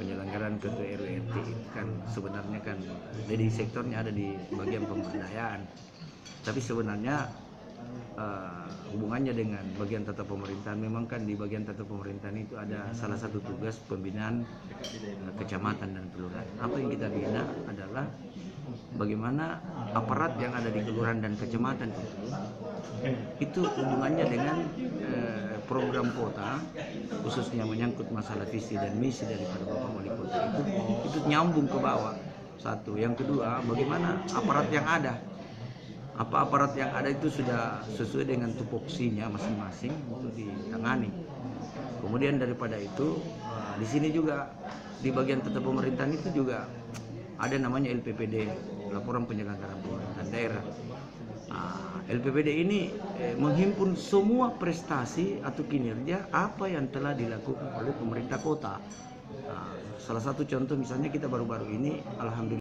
penyelenggaraan ketua RW RT kan sebenarnya kan jadi sektornya ada di bagian pemberdayaan, tapi sebenarnya hubungannya dengan bagian tata pemerintahan. Memang kan di bagian tata pemerintahan itu ada salah satu tugas pembinaan kecamatan dan kelurahan. Apa yang kita bina adalah bagaimana aparat yang ada di kelurahan dan kecamatan itu hubungannya dengan program kota, khususnya menyangkut masalah visi dan misi daripada Bapak Wali Kota itu nyambung ke bawah. Satu, yang kedua, bagaimana aparat yang ada, apa aparat yang ada itu sudah sesuai dengan tupoksinya masing-masing untuk ditangani. Kemudian daripada itu, di sini juga di bagian tata pemerintahan itu juga ada namanya LPPD, laporan penyelenggaraan pemerintahan daerah. LPPD ini menghimpun semua prestasi atau kinerja apa yang telah dilakukan oleh pemerintah kota. Salah satu contoh misalnya kita baru-baru ini alhamdulillah